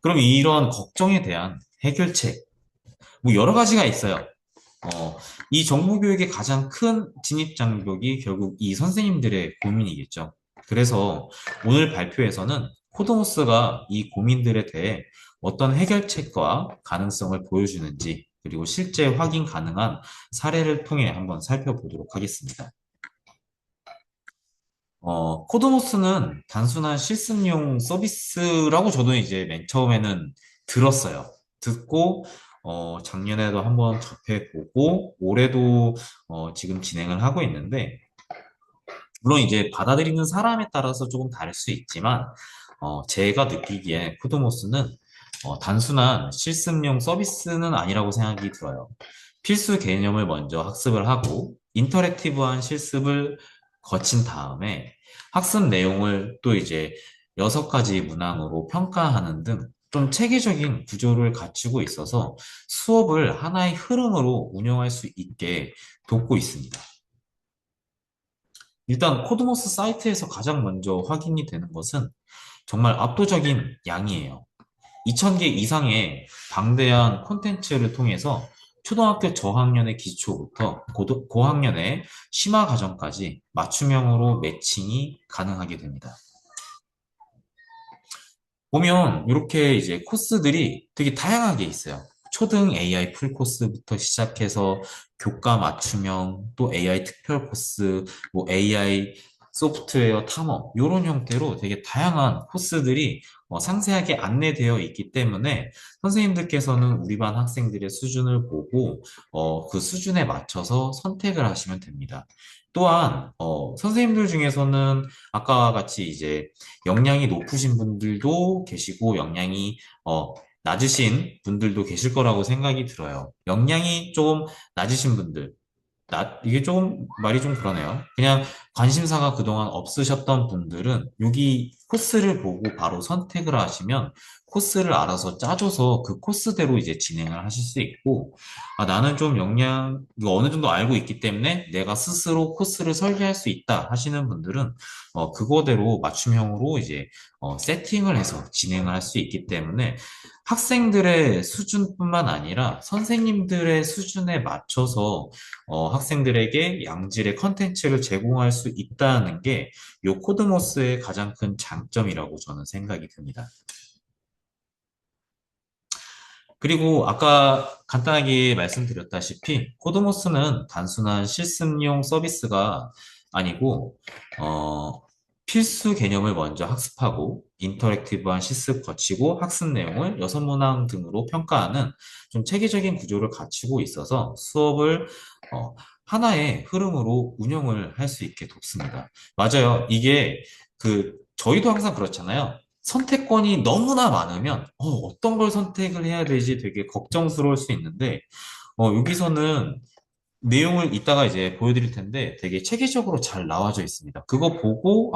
그럼 이런 걱정에 대한 해결책, 뭐 여러 가지가 있어요. 이 정보교육의 가장 큰 진입장벽이 결국 이 선생님들의 고민이겠죠. 그래서 오늘 발표에서는 코드모스가 이 고민들에 대해 어떤 해결책과 가능성을 보여주는지, 그리고 실제 확인 가능한 사례를 통해 한번 살펴보도록 하겠습니다. 코드모스는 단순한 실습용 서비스라고 저도 이제 맨 처음에는 들었어요. 듣고, 작년에도 한번 접해보고, 올해도 지금 진행을 하고 있는데, 물론 이제 받아들이는 사람에 따라서 조금 다를 수 있지만, 제가 느끼기에 코드모스는 단순한 실습용 서비스는 아니라고 생각이 들어요. 필수 개념을 먼저 학습을 하고, 인터랙티브한 실습을 거친 다음에 학습 내용을 또 이제 6가지 문항으로 평가하는 등 좀 체계적인 구조를 갖추고 있어서 수업을 하나의 흐름으로 운영할 수 있게 돕고 있습니다. 일단 코드모스 사이트에서 가장 먼저 확인이 되는 것은 정말 압도적인 양이에요. 2000개 이상의 방대한 콘텐츠를 통해서 초등학교 저학년의 기초부터 고학년의 심화 과정까지 맞춤형으로 매칭이 가능하게 됩니다. 보면 이렇게 이제 코스들이 되게 다양하게 있어요. 초등 AI 풀 코스부터 시작해서 교과 맞춤형, 또 AI 특별 코스, 뭐 AI 소프트웨어 탐험, 이런 형태로 되게 다양한 코스들이 상세하게 안내되어 있기 때문에 선생님들께서는 우리 반 학생들의 수준을 보고 그 수준에 맞춰서 선택을 하시면 됩니다. 또한 선생님들 중에서는 아까 같이 이제 역량이 높으신 분들도 계시고 역량이 낮으신 분들도 계실 거라고 생각이 들어요. 역량이 좀 낮으신 분들, 이게 조금 말이 좀 그러네요. 그냥 관심사가 그동안 없으셨던 분들은 여기 코스를 보고 바로 선택을 하시면 코스를 알아서 짜줘서 그 코스대로 이제 진행을 하실 수 있고, 아, 나는 좀 이거 어느 정도 알고 있기 때문에 내가 스스로 코스를 설계할 수 있다 하시는 분들은 그거대로 맞춤형으로 이제 세팅을 해서 진행을 할 수 있기 때문에 학생들의 수준뿐만 아니라 선생님들의 수준에 맞춰서 학생들에게 양질의 컨텐츠를 제공할 수 있다는 게 요 코드모스의 가장 큰 장점이라고 저는 생각이 듭니다. 그리고 아까 간단하게 말씀드렸다시피 코드모스는 단순한 실습용 서비스가 아니고 필수 개념을 먼저 학습하고 인터랙티브한 실습 거치고 학습 내용을 6문항 등으로 평가하는 좀 체계적인 구조를 갖추고 있어서 수업을 어, 하나의 흐름으로 운영을 할 수 있게 돕습니다. 맞아요. 이게 저희도 항상 그렇잖아요. 선택권이 너무나 많으면 어떤 걸 선택을 해야 되지 되게 걱정스러울 수 있는데 여기서는 내용을 이따가 이제 보여드릴 텐데 되게 체계적으로 잘 나와져 있습니다. 그거 보고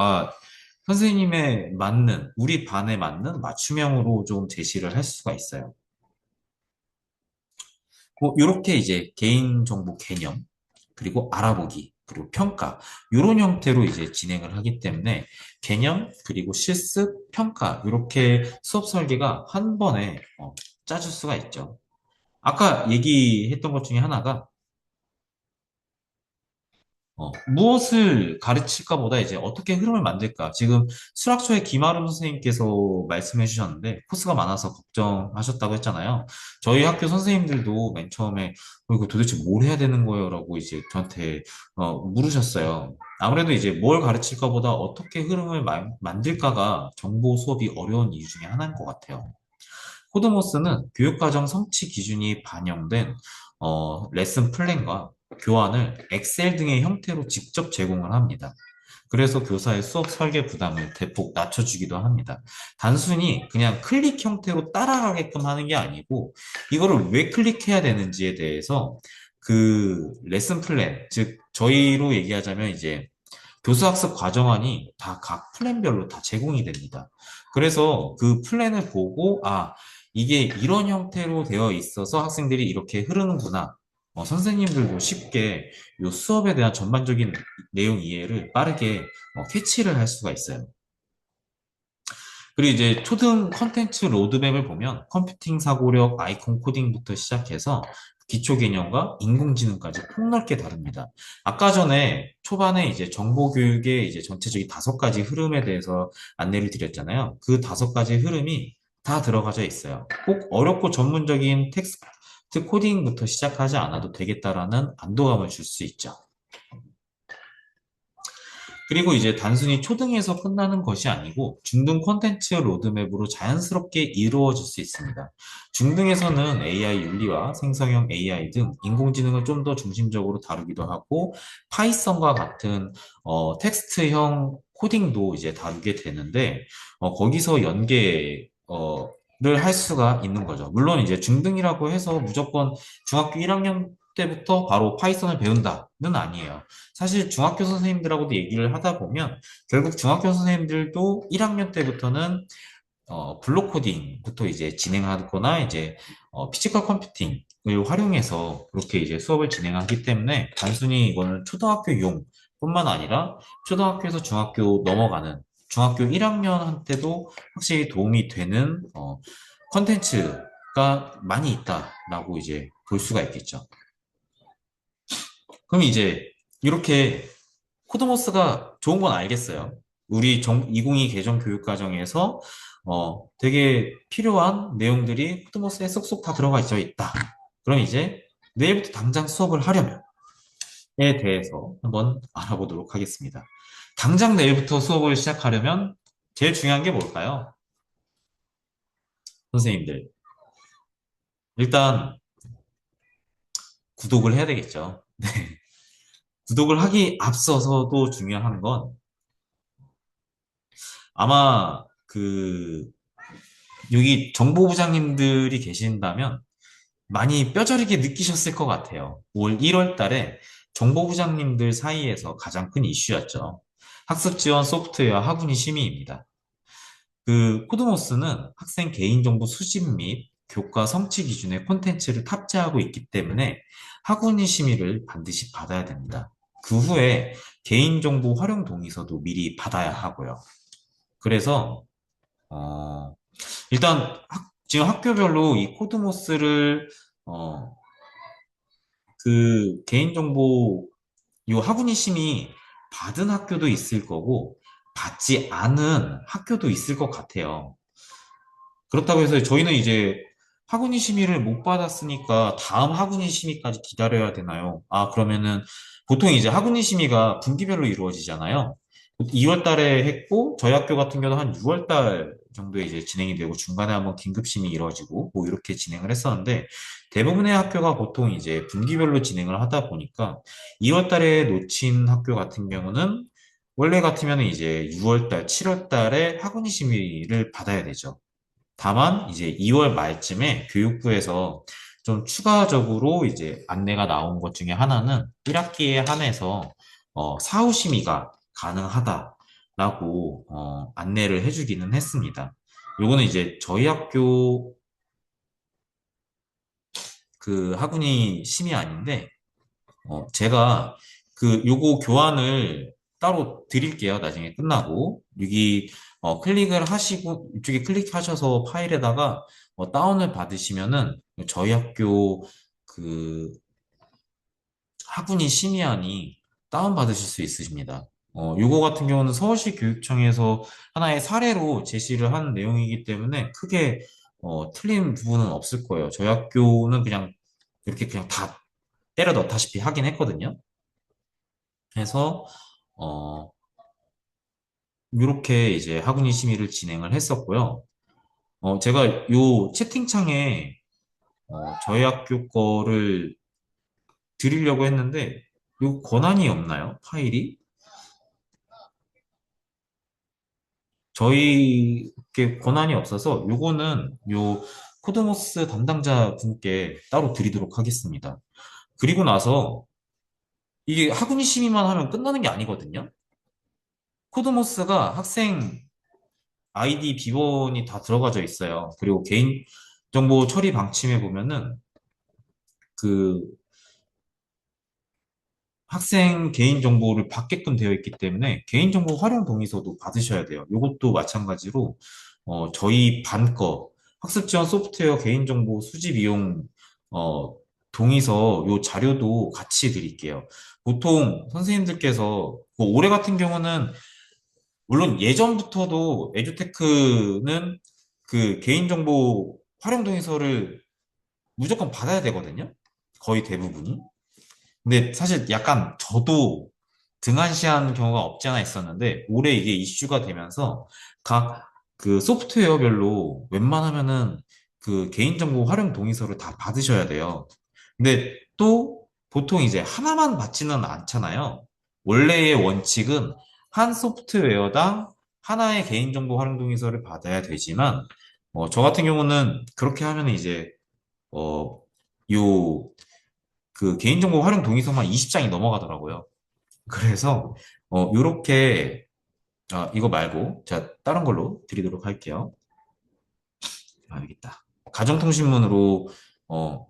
선생님의 맞는 우리 반에 맞는 맞춤형으로 좀 제시를 할 수가 있어요. 이렇게 이제 개인정보 개념, 그리고 알아보기, 그리고 평가, 이런 형태로 이제 진행을 하기 때문에 개념, 그리고 실습, 평가, 이렇게 수업 설계가 한 번에 짜줄 수가 있죠. 아까 얘기했던 것 중에 하나가 무엇을 가르칠까 보다 이제 어떻게 흐름을 만들까. 지금 수학초의 김아름 선생님께서 말씀해 주셨는데 코스가 많아서 걱정하셨다고 했잖아요. 저희 학교 선생님들도 맨 처음에 이거 도대체 뭘 해야 되는 거예요? 라고 이제 저한테 물으셨어요. 아무래도 이제 뭘 가르칠까 보다 어떻게 흐름을 만들까가 정보 수업이 어려운 이유 중에 하나인 것 같아요. 코드모스는 교육과정 성취 기준이 반영된 레슨 플랜과 교환을 엑셀 등의 형태로 직접 제공을 합니다. 그래서 교사의 수업 설계 부담을 대폭 낮춰주기도 합니다. 단순히 그냥 클릭 형태로 따라가게끔 하는 게 아니고, 이거를 왜 클릭해야 되는지에 대해서 그 레슨 플랜, 즉, 저희로 얘기하자면 이제 교수학습 과정안이 다 각 플랜별로 다 제공이 됩니다. 그래서 그 플랜을 보고, 이게 이런 형태로 되어 있어서 학생들이 이렇게 흐르는구나. 선생님들도 쉽게 이 수업에 대한 전반적인 내용 이해를 빠르게 캐치를 할 수가 있어요. 그리고 이제 초등 컨텐츠 로드맵을 보면 컴퓨팅 사고력, 아이콘 코딩부터 시작해서 기초 개념과 인공지능까지 폭넓게 다룹니다. 아까 전에 초반에 이제 정보 교육의 이제 전체적인 5가지 흐름에 대해서 안내를 드렸잖아요. 그 5가지 흐름이 다 들어가져 있어요. 꼭 어렵고 전문적인 텍스트 코딩부터 시작하지 않아도 되겠다라는 안도감을 줄 수 있죠. 그리고 이제 단순히 초등에서 끝나는 것이 아니고 중등 콘텐츠 로드맵으로 자연스럽게 이루어질 수 있습니다. 중등에서는 AI 윤리와 생성형 AI 등 인공지능을 좀 더 중심적으로 다루기도 하고 파이썬과 같은 텍스트형 코딩도 이제 다루게 되는데 거기서 연계를 할 수가 있는 거죠. 물론 이제 중등이라고 해서 무조건 중학교 1학년 때부터 바로 파이썬을 배운다는 아니에요. 사실 중학교 선생님들하고도 얘기를 하다 보면 결국 중학교 선생님들도 1학년 때부터는 블록 코딩부터 이제 진행하거나 이제 피지컬 컴퓨팅을 활용해서 그렇게 이제 수업을 진행하기 때문에 단순히 이거는 초등학교용 뿐만 아니라 초등학교에서 중학교 넘어가는 중학교 1학년한테도 확실히 도움이 되는 컨텐츠가 많이 있다라고 이제 볼 수가 있겠죠. 그럼 이제 이렇게 코드모스가 좋은 건 알겠어요. 우리 2022 개정 교육 과정에서 되게 필요한 내용들이 코드모스에 쏙쏙 다 들어가 있다. 그럼 이제 내일부터 당장 수업을 하려면에 대해서 한번 알아보도록 하겠습니다. 당장 내일부터 수업을 시작하려면 제일 중요한 게 뭘까요? 선생님들. 일단 구독을 해야 되겠죠. 구독을 하기 앞서서도 중요한 건 아마 여기 정보부장님들이 계신다면 많이 뼈저리게 느끼셨을 것 같아요. 올 1월 달에 정보부장님들 사이에서 가장 큰 이슈였죠. 학습 지원 소프트웨어 학군위 심의입니다. 코드모스는 학생 개인정보 수집 및 교과 성취 기준의 콘텐츠를 탑재하고 있기 때문에 학군위 심의를 반드시 받아야 됩니다. 그 후에 개인정보 활용 동의서도 미리 받아야 하고요. 그래서 어, 일단 지금 학교별로 이 코드모스를 어, 개인정보 요 학군위 심의 받은 학교도 있을 거고 받지 않은 학교도 있을 것 같아요. 그렇다고 해서 저희는 이제 학군위 심의를 못 받았으니까 다음 학군위 심의까지 기다려야 되나요? 아, 그러면은 보통 이제 학군위 심의가 분기별로 이루어지잖아요. 2월 달에 했고 저희 학교 같은 경우는 한 6월 달 정도에 이제 진행이 되고 중간에 한번 긴급 심의 이루어지고 뭐 이렇게 진행을 했었는데 대부분의 학교가 보통 이제 분기별로 진행을 하다 보니까 2월 달에 놓친 학교 같은 경우는 원래 같으면 이제 6월 달, 7월 달에 학군위 심의를 받아야 되죠. 다만 이제 2월 말쯤에 교육부에서 좀 추가적으로 이제 안내가 나온 것 중에 하나는 1학기에 한해서 사후 심의가 가능하다라고 안내를 해주기는 했습니다. 요거는 이제 저희 학교 학군위 심의 아닌데 제가 요거 교환을 따로 드릴게요. 나중에 끝나고. 여기, 클릭을 하시고, 이쪽에 클릭하셔서 파일에다가 다운을 받으시면은 저희 학교 그 학군위 심의안이 다운받으실 수 있으십니다. 요거 같은 경우는 서울시 교육청에서 하나의 사례로 제시를 한 내용이기 때문에 크게 틀린 부분은 없을 거예요. 저희 학교는 그냥 이렇게 그냥 다 때려 넣다시피 하긴 했거든요. 해서 어 이렇게 이제 학문위 심의를 진행을 했었고요. 제가 요 채팅창에 저희 학교 거를 드리려고 했는데 요 권한이 없나요? 파일이? 저희께 권한이 없어서 요거는 요 코드모스 담당자 분께 따로 드리도록 하겠습니다. 그리고 나서 이게 학문위 심의만 하면 끝나는 게 아니거든요. 코드모스가 학생 아이디 비번이 다 들어가져 있어요. 그리고 개인정보 처리 방침에 보면은 그 학생 개인정보를 받게끔 되어 있기 때문에 개인정보 활용 동의서도 받으셔야 돼요. 이것도 마찬가지로 저희 반 거 학습 지원 소프트웨어 개인정보 수집 이용 어, 동의서 요 자료도 같이 드릴게요. 보통 선생님들께서 뭐 올해 같은 경우는 물론 예전부터도 에듀테크는 그 개인정보 활용 동의서를 무조건 받아야 되거든요. 거의 대부분이. 근데 사실 약간 저도 등한시한 경우가 없지 않아 있었는데 올해 이게 이슈가 되면서 각 그 소프트웨어별로 웬만하면은 그 개인정보 활용 동의서를 다 받으셔야 돼요. 근데 또 보통 이제 하나만 받지는 않잖아요. 원래의 원칙은 한 소프트웨어당 하나의 개인정보 활용 동의서를 받아야 되지만 저 같은 경우는 그렇게 하면 이제 어, 요 그 개인정보 활용 동의서만 20장이 넘어가더라고요. 그래서 요렇게 이거 말고 제가 다른 걸로 드리도록 할게요. 여기 있다. 가정통신문으로 어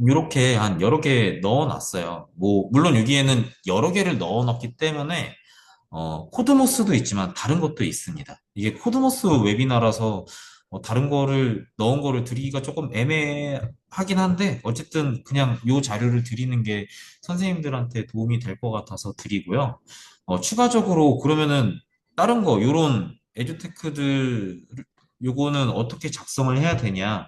요렇게 한 여러 개 넣어놨어요. 뭐 물론 여기에는 여러 개를 넣어놨기 때문에 코드모스도 있지만 다른 것도 있습니다. 이게 코드모스 웨비나라서 다른 거를 넣은 거를 드리기가 조금 애매하긴 한데 어쨌든 그냥 요 자료를 드리는 게 선생님들한테 도움이 될 것 같아서 드리고요. 추가적으로 그러면은 다른 거 요런 에듀테크들 요거는 어떻게 작성을 해야 되냐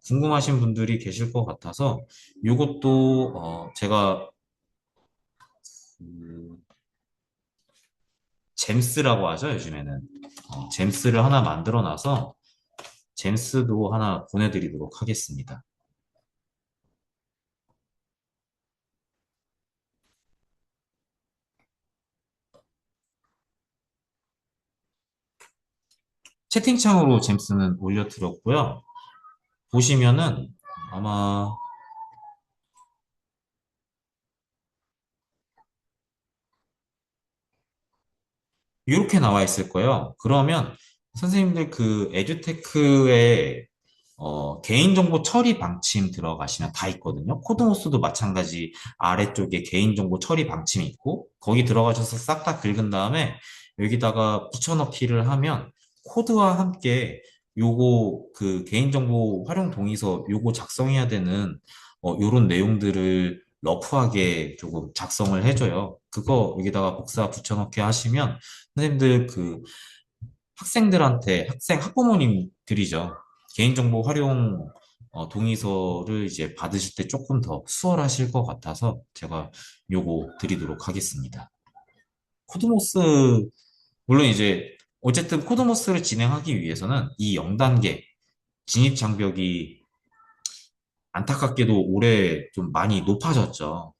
궁금하신 분들이 계실 것 같아서 요것도 제가 그 잼스라고 하죠, 요즘에는. 잼스를 하나 만들어 놔서 잼스도 하나 보내드리도록 하겠습니다. 채팅창으로 잼스는 올려드렸고요. 보시면은 아마 이렇게 나와 있을 거예요. 그러면 선생님들 그 에듀테크에 개인정보 처리 방침 들어가시면 다 있거든요. 코드모스도 마찬가지 아래쪽에 개인정보 처리 방침이 있고 거기 들어가셔서 싹 다 긁은 다음에 여기다가 붙여넣기를 하면 코드와 함께 요거 그 개인정보 활용 동의서 요거 작성해야 되는 요런 내용들을 러프하게 조금 작성을 해줘요. 그거 여기다가 복사 붙여넣기 하시면 선생님들 그 학생들한테 학부모님들이죠. 개인정보 활용 동의서를 이제 받으실 때 조금 더 수월하실 것 같아서 제가 요거 드리도록 하겠습니다. 코드모스 물론 이제 어쨌든 코드모스를 진행하기 위해서는 이 0단계 진입 장벽이 안타깝게도 올해 좀 많이 높아졌죠.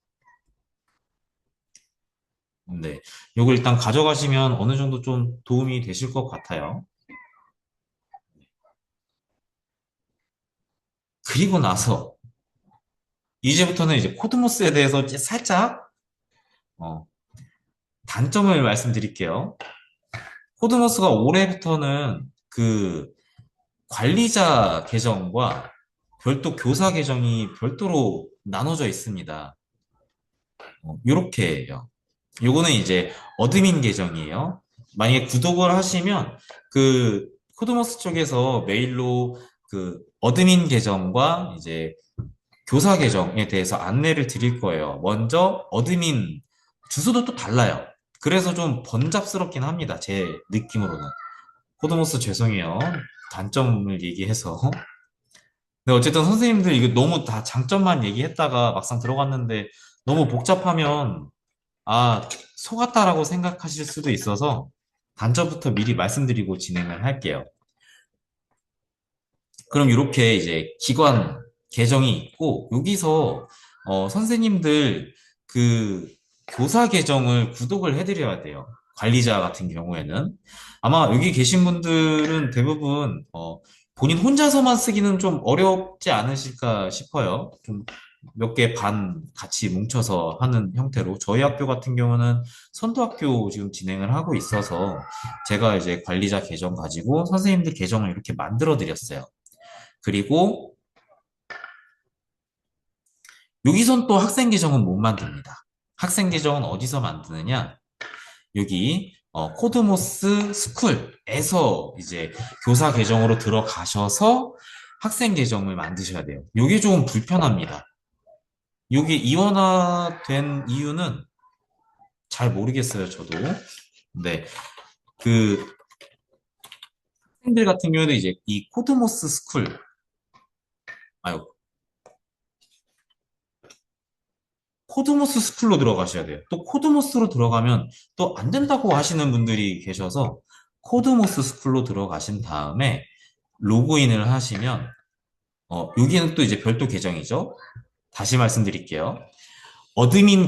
근데 요거 일단 가져가시면 어느 정도 좀 도움이 되실 것 같아요. 그리고 나서 이제부터는 이제 코드모스에 대해서 이제 살짝 어, 단점을 말씀드릴게요. 코드모스가 올해부터는 그 관리자 계정과 별도 교사 계정이 별도로 나눠져 있습니다. 요렇게요. 요거는 이제 어드민 계정이에요. 만약에 구독을 하시면 그 코드모스 쪽에서 메일로 그 어드민 계정과 이제 교사 계정에 대해서 안내를 드릴 거예요. 먼저 어드민 주소도 또 달라요. 그래서 좀 번잡스럽긴 합니다. 제 느낌으로는. 코드모스 죄송해요. 단점을 얘기해서. 근데 어쨌든 선생님들 이거 너무 다 장점만 얘기했다가 막상 들어갔는데 너무 복잡하면 아, 속았다라고 생각하실 수도 있어서 단점부터 미리 말씀드리고 진행을 할게요. 그럼 이렇게 이제 기관 계정이 있고 여기서 선생님들 그 교사 계정을 구독을 해드려야 돼요. 관리자 같은 경우에는 아마 여기 계신 분들은 대부분 본인 혼자서만 쓰기는 좀 어렵지 않으실까 싶어요. 좀 몇 개 반 같이 뭉쳐서 하는 형태로 저희 학교 같은 경우는 선도학교 지금 진행을 하고 있어서 제가 이제 관리자 계정 가지고 선생님들 계정을 이렇게 만들어 드렸어요. 그리고 여기선 또 학생 계정은 못 만듭니다. 학생 계정은 어디서 만드느냐? 여기 코드모스 스쿨에서 이제 교사 계정으로 들어가셔서 학생 계정을 만드셔야 돼요. 이게 조금 불편합니다. 이게 이원화된 이유는 잘 모르겠어요, 저도. 네. 그 학생들 같은 경우는 이제 이 코드모스 스쿨, 아유, 코드모스 스쿨로 들어가셔야 돼요. 또 코드모스로 들어가면 또 안 된다고 하시는 분들이 계셔서 코드모스 스쿨로 들어가신 다음에 로그인을 하시면 여기는 또 이제 별도 계정이죠. 다시 말씀드릴게요. 어드민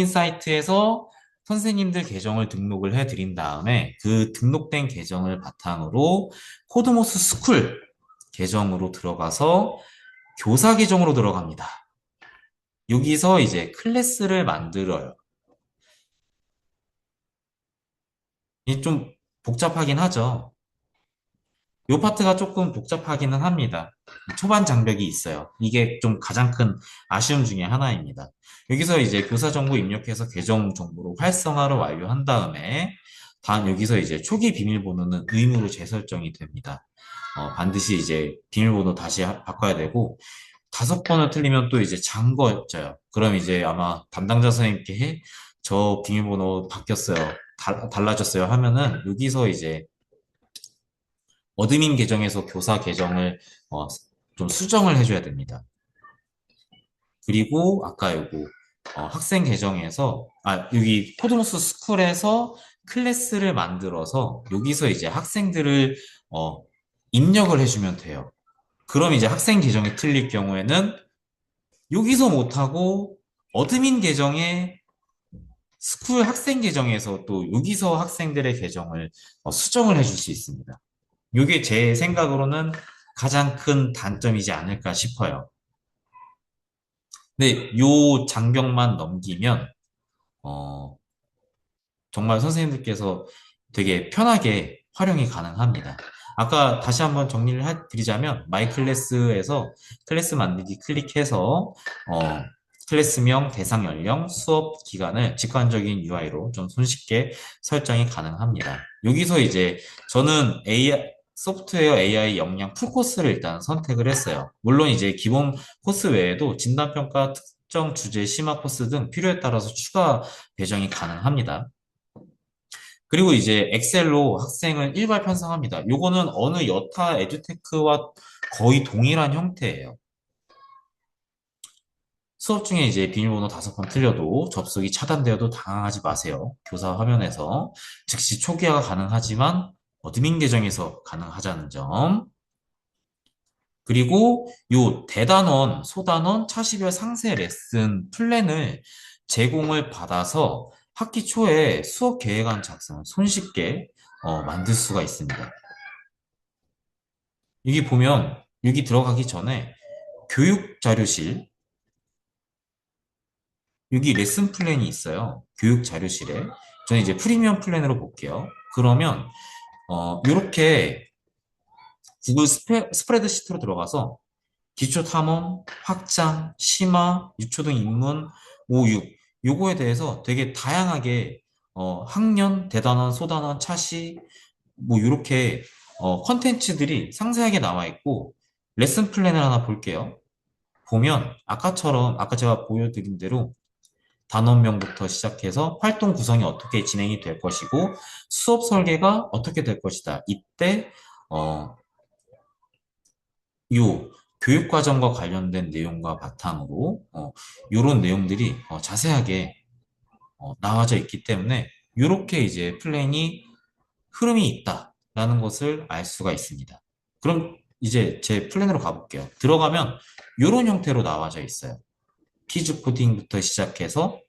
사이트에서 선생님들 계정을 등록을 해드린 다음에 그 등록된 계정을 바탕으로 코드모스 스쿨 계정으로 들어가서 교사 계정으로 들어갑니다. 여기서 이제 클래스를 만들어요. 이게 좀 복잡하긴 하죠. 이 파트가 조금 복잡하기는 합니다. 초반 장벽이 있어요. 이게 좀 가장 큰 아쉬움 중에 하나입니다. 여기서 이제 교사 정보 입력해서 계정 정보로 활성화를 완료한 다음에 다음 여기서 이제 초기 비밀번호는 의무로 재설정이 됩니다. 반드시 이제 비밀번호 다시 바꿔야 되고 5번을 틀리면 또 이제 잠궈져요. 그럼 이제 아마 담당자 선생님께 저 비밀번호 바뀌었어요. 달라졌어요 하면은 여기서 이제 어드민 계정에서 교사 계정을 어, 좀 수정을 해줘야 됩니다. 그리고 아까 요거 학생 계정에서 여기 코드모스 스쿨에서 클래스를 만들어서 여기서 이제 학생들을 어, 입력을 해주면 돼요. 그럼 이제 학생 계정이 틀릴 경우에는 여기서 못하고 어드민 계정에 스쿨 학생 계정에서 또 여기서 학생들의 계정을 수정을 해줄 수 있습니다. 이게 제 생각으로는 가장 큰 단점이지 않을까 싶어요. 근데 요 장벽만 넘기면 어, 정말 선생님들께서 되게 편하게 활용이 가능합니다. 아까 다시 한번 정리를 드리자면 마이 클래스에서 클래스 만들기 클릭해서 클래스명, 대상 연령, 수업 기간을 직관적인 UI로 좀 손쉽게 설정이 가능합니다. 여기서 이제 저는 소프트웨어 AI 역량 풀코스를 일단 선택을 했어요. 물론 이제 기본 코스 외에도 진단평가, 특정 주제 심화 코스 등 필요에 따라서 추가 배정이 가능합니다. 그리고 이제 엑셀로 학생을 일괄 편성합니다. 요거는 어느 여타 에듀테크와 거의 동일한 형태예요. 수업 중에 이제 비밀번호 5번 틀려도 접속이 차단되어도 당황하지 마세요. 교사 화면에서 즉시 초기화가 가능하지만 어드민 계정에서 가능하자는 점. 그리고 요 대단원, 소단원, 차시별 상세 레슨 플랜을 제공을 받아서 학기 초에 수업 계획안 작성을 손쉽게 만들 수가 있습니다. 여기 보면 여기 들어가기 전에 교육 자료실, 여기 레슨 플랜이 있어요. 교육 자료실에. 저는 이제 프리미엄 플랜으로 볼게요. 그러면 이렇게 구글 스프레드시트로 들어가서 기초 탐험, 확장, 심화, 유초등 입문, 5, 6 요거에 대해서 되게 다양하게 학년, 대단원, 소단원, 차시 뭐 이렇게 컨텐츠들이 상세하게 나와 있고 레슨 플랜을 하나 볼게요. 보면 아까처럼 아까 제가 보여드린 대로 단원명부터 시작해서 활동 구성이 어떻게 진행이 될 것이고 수업 설계가 어떻게 될 것이다. 이때 요 교육과정과 관련된 내용과 바탕으로 요런 내용들이 자세하게 나와져 있기 때문에 이렇게 이제 플랜이 흐름이 있다라는 것을 알 수가 있습니다. 그럼 이제 제 플랜으로 가볼게요. 들어가면 이런 형태로 나와져 있어요. 피즈 코딩부터 시작해서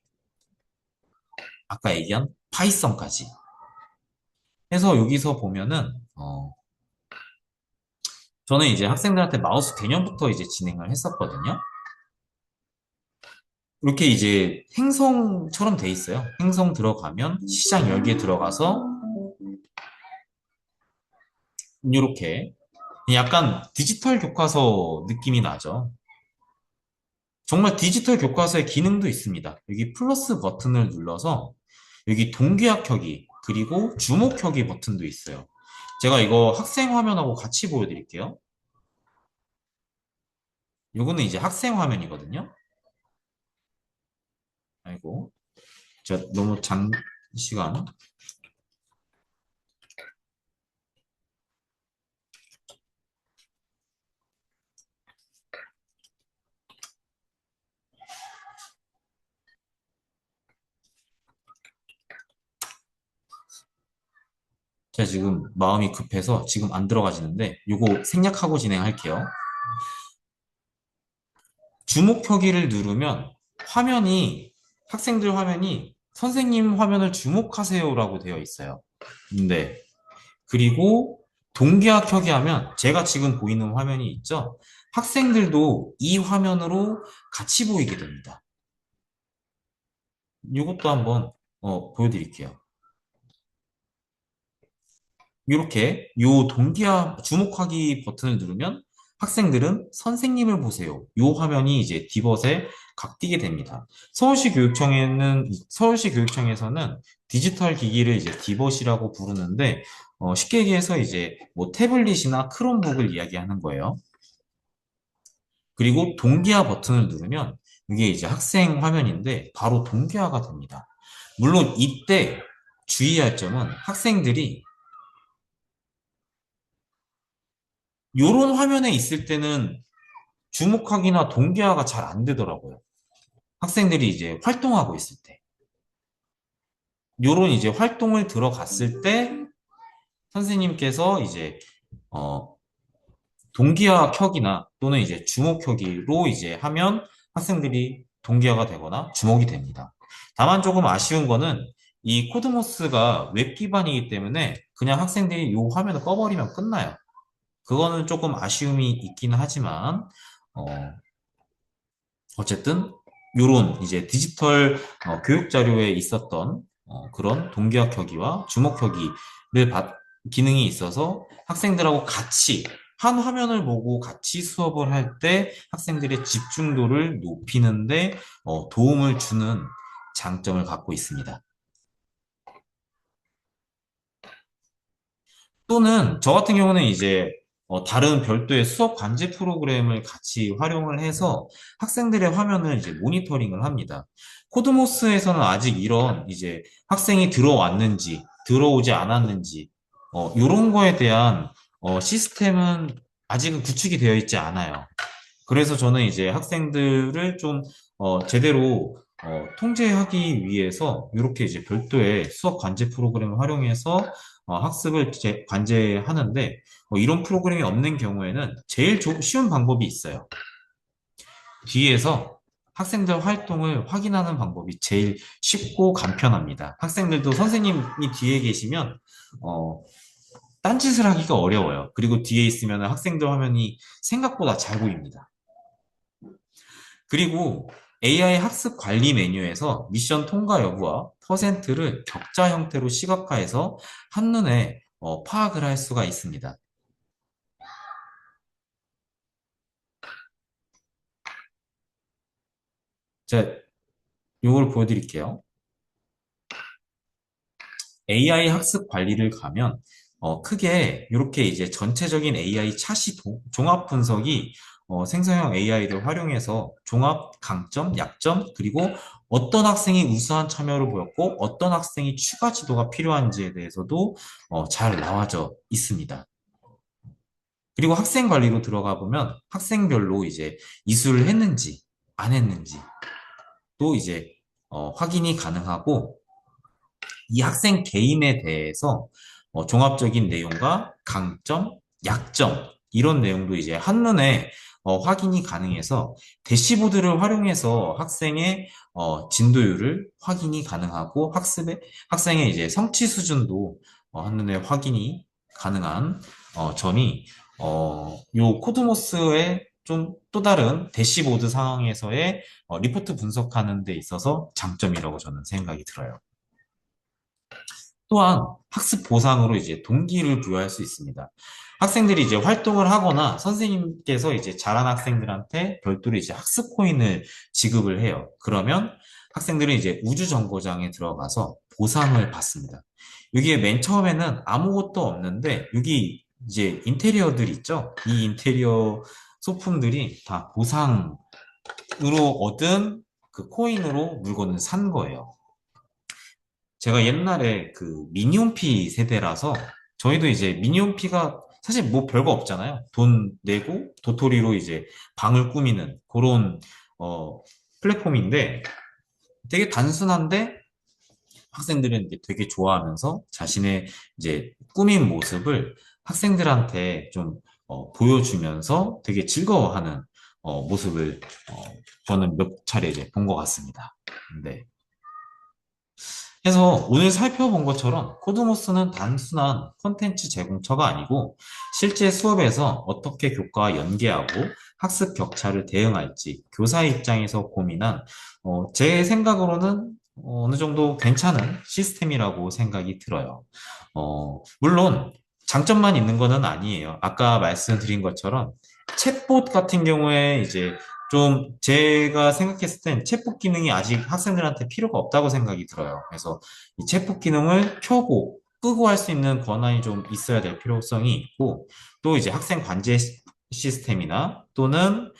아까 얘기한 파이썬까지 해서 여기서 보면은 저는 이제 학생들한테 마우스 개념부터 이제 진행을 했었거든요. 이렇게 이제 행성처럼 돼 있어요. 행성 들어가면 시장 열기에 들어가서 이렇게 약간 디지털 교과서 느낌이 나죠. 정말 디지털 교과서의 기능도 있습니다. 여기 플러스 버튼을 눌러서 여기 동기화켜기 그리고 주목하기 버튼도 있어요. 제가 이거 학생 화면하고 같이 보여드릴게요. 요거는 이제 학생 화면이거든요. 아이고, 제가 너무 장시간. 제가 지금 마음이 급해서 지금 안 들어가지는데 요거 생략하고 진행할게요. 주목하기를 누르면 화면이 학생들 화면이 선생님 화면을 주목하세요라고 되어 있어요. 네. 그리고 동기화켜기 하면 제가 지금 보이는 화면이 있죠? 학생들도 이 화면으로 같이 보이게 됩니다. 이것도 한번 보여드릴게요. 이렇게 요 동기화 주목하기 버튼을 누르면 학생들은 선생님을 보세요. 요 화면이 이제 디벗에 각띄게 됩니다. 서울시 교육청에서는 디지털 기기를 이제 디벗이라고 부르는데 쉽게 얘기해서 이제 뭐 태블릿이나 크롬북을 이야기하는 거예요. 그리고 동기화 버튼을 누르면 이게 이제 학생 화면인데 바로 동기화가 됩니다. 물론 이때 주의할 점은 학생들이 이런 화면에 있을 때는 주목하기나 동기화가 잘 안 되더라고요. 학생들이 이제 활동하고 있을 때. 요런 이제 활동을 들어갔을 때 선생님께서 이제 어, 동기화 켜기나 또는 이제 주목 켜기로 이제 하면 학생들이 동기화가 되거나 주목이 됩니다. 다만 조금 아쉬운 거는 이 코드모스가 웹 기반이기 때문에 그냥 학생들이 이 화면을 꺼버리면 끝나요. 그거는 조금 아쉬움이 있긴 하지만 어, 어쨌든 요런 이제 디지털 교육 자료에 있었던 그런 동기화 켜기와 주목 켜기를 기능이 있어서 학생들하고 같이 한 화면을 보고 같이 수업을 할 때 학생들의 집중도를 높이는데 도움을 주는 장점을 갖고 있습니다. 또는 저 같은 경우는 이제 다른 별도의 수업 관제 프로그램을 같이 활용을 해서 학생들의 화면을 이제 모니터링을 합니다. 코드모스에서는 아직 이런 이제 학생이 들어왔는지 들어오지 않았는지 이런 거에 대한 시스템은 아직은 구축이 되어 있지 않아요. 그래서 저는 이제 학생들을 좀 제대로 통제하기 위해서 이렇게 이제 별도의 수업 관제 프로그램을 활용해서 학습을 관제하는데 이런 프로그램이 없는 경우에는 제일 쉬운 방법이 있어요. 뒤에서 학생들 활동을 확인하는 방법이 제일 쉽고 간편합니다. 학생들도 선생님이 뒤에 계시면 어, 딴짓을 하기가 어려워요. 그리고 뒤에 있으면 학생들 화면이 생각보다 잘 보입니다. 그리고 AI 학습 관리 메뉴에서 미션 통과 여부와 퍼센트를 격자 형태로 시각화해서 한눈에 파악을 할 수가 있습니다. 자, 이걸 보여드릴게요. AI 학습 관리를 가면 크게 이렇게 이제 전체적인 AI 차시 종합 분석이 생성형 AI를 활용해서 종합 강점, 약점, 그리고 어떤 학생이 우수한 참여를 보였고 어떤 학생이 추가 지도가 필요한지에 대해서도 잘 나와져 있습니다. 그리고 학생 관리로 들어가 보면 학생별로 이제 이수를 했는지 안 했는지 또 이제 확인이 가능하고 이 학생 개인에 대해서 종합적인 내용과 강점, 약점 이런 내용도 이제 한눈에 확인이 가능해서 대시보드를 활용해서 학생의 진도율을 확인이 가능하고 학생의 이제 성취 수준도 한눈에 확인이 가능한 점이 요 코드모스의 좀 또 다른 대시보드 상황에서의 리포트 분석하는 데 있어서 장점이라고 저는 생각이 들어요. 또한 학습 보상으로 이제 동기를 부여할 수 있습니다. 학생들이 이제 활동을 하거나 선생님께서 이제 잘한 학생들한테 별도로 이제 학습 코인을 지급을 해요. 그러면 학생들은 이제 우주 정거장에 들어가서 보상을 받습니다. 여기에 맨 처음에는 아무것도 없는데 여기 이제 인테리어들 있죠? 이 인테리어 소품들이 다 보상으로 얻은 그 코인으로 물건을 산 거예요. 제가 옛날에 그 미니홈피 세대라서 저희도 이제 미니홈피가 사실 뭐 별거 없잖아요. 돈 내고 도토리로 이제 방을 꾸미는 그런 어, 플랫폼인데 되게 단순한데 학생들은 이게 되게 좋아하면서 자신의 이제 꾸민 모습을 학생들한테 좀 보여주면서 되게 즐거워하는 모습을 어, 저는 몇 차례 이제 본 것 같습니다. 네. 그래서 오늘 살펴본 것처럼 코드모스는 단순한 콘텐츠 제공처가 아니고 실제 수업에서 어떻게 교과와 연계하고 학습 격차를 대응할지 교사 입장에서 고민한 제 생각으로는 어느 정도 괜찮은 시스템이라고 생각이 들어요. 물론 장점만 있는 거는 아니에요. 아까 말씀드린 것처럼 챗봇 같은 경우에 이제 좀 제가 생각했을 땐 챗봇 기능이 아직 학생들한테 필요가 없다고 생각이 들어요. 그래서 이 챗봇 기능을 켜고 끄고 할 수 있는 권한이 좀 있어야 될 필요성이 있고 또 이제 학생 관제 시스템이나 또는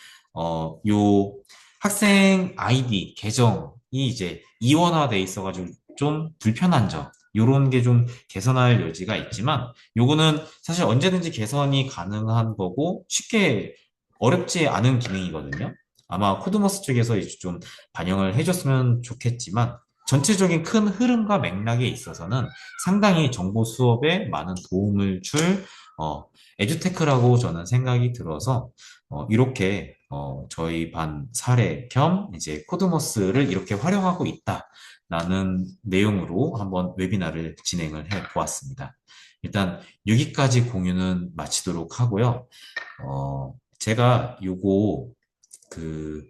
요 학생 아이디 계정이 이제 이원화돼 있어가지고 좀 불편한 점 요런 게 좀 개선할 여지가 있지만 요거는 사실 언제든지 개선이 가능한 거고 쉽게 어렵지 않은 기능이거든요. 아마 코드머스 쪽에서 이제 좀 반영을 해줬으면 좋겠지만 전체적인 큰 흐름과 맥락에 있어서는 상당히 정보 수업에 많은 도움을 줄 에듀테크라고 저는 생각이 들어서 이렇게 저희 반 사례 겸 이제 코드머스를 이렇게 활용하고 있다라는 내용으로 한번 웨비나를 진행을 해 보았습니다. 일단 여기까지 공유는 마치도록 하고요. 제가 요거 그